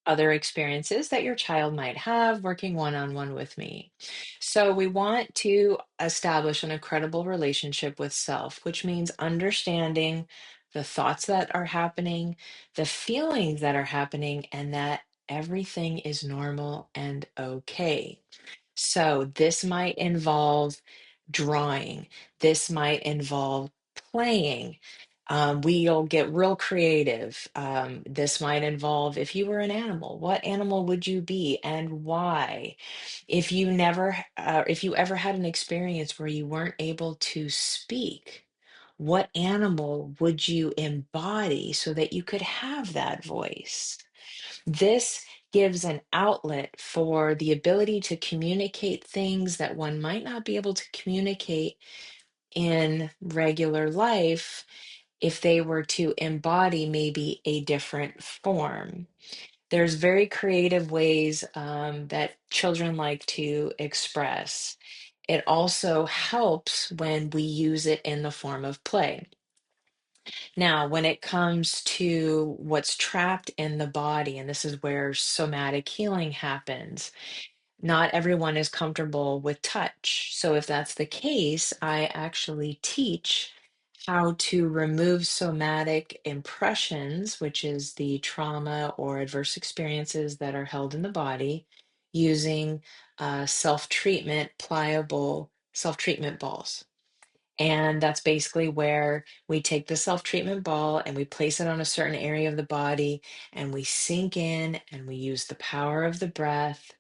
other experiences that your child might have working one-on-one with me. So we want to establish an incredible relationship with self, which means understanding the thoughts that are happening, the feelings that are happening, and that everything is normal and okay. So this might involve drawing. This might involve playing. We'll get real creative. This might involve if you were an animal, what animal would you be and why? If you ever had an experience where you weren't able to speak, what animal would you embody so that you could have that voice? This gives an outlet for the ability to communicate things that one might not be able to communicate in regular life if they were to embody maybe a different form. There's very creative ways that children like to express. It also helps when we use it in the form of play. Now, when it comes to what's trapped in the body, and this is where somatic healing happens, not everyone is comfortable with touch. So, if that's the case, I actually teach how to remove somatic impressions, which is the trauma or adverse experiences that are held in the body, using self treatment, pliable self treatment balls. And that's basically where we take the self treatment ball and we place it on a certain area of the body and we sink in and we use the power of the breath.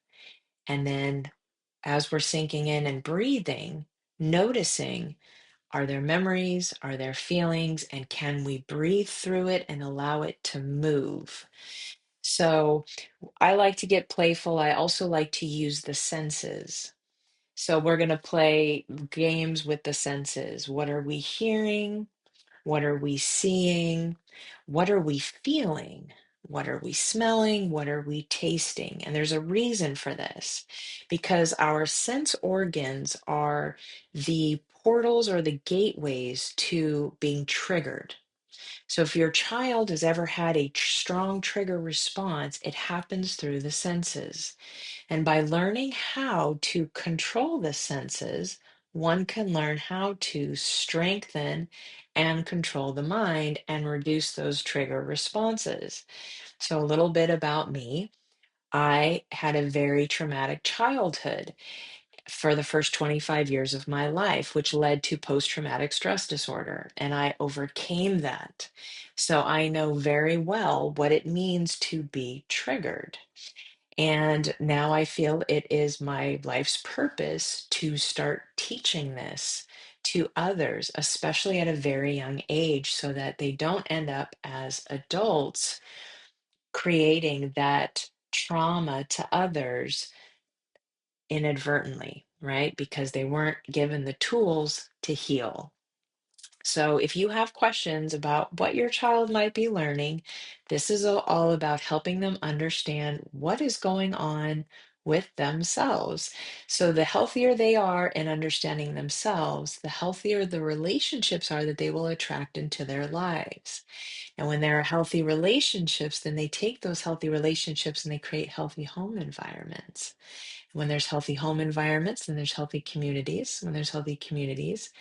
And then as we're sinking in and breathing, noticing, are there memories? Are there feelings? And can we breathe through it and allow it to move? So I like to get playful. I also like to use the senses. So we're going to play games with the senses. What are we hearing? What are we seeing? What are we feeling? What are we smelling? What are we tasting? And there's a reason for this because our sense organs are the portals or the gateways to being triggered. So if your child has ever had a strong trigger response, it happens through the senses. And by learning how to control the senses, one can learn how to strengthen and control the mind and reduce those trigger responses. So, a little bit about me. I had a very traumatic childhood for the first 25 years of my life, which led to post traumatic stress disorder. And I overcame that. So I know very well what it means to be triggered. And now I feel it is my life's purpose to start teaching this to others, especially at a very young age, so that they don't end up as adults creating that trauma to others inadvertently, right? Because they weren't given the tools to heal. So, if you have questions about what your child might be learning, this is all about helping them understand what is going on with themselves. So, the healthier they are in understanding themselves, the healthier the relationships are that they will attract into their lives. And when there are healthy relationships, then they take those healthy relationships and they create healthy home environments. When there's healthy home environments, then there's healthy communities. When there's healthy communities,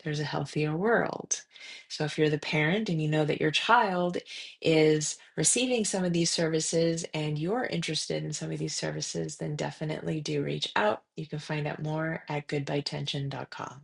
there's a healthier world. So if you're the parent and you know that your child is receiving some of these services and you're interested in some of these services, then definitely do reach out. You can find out more at goodbyetension.com.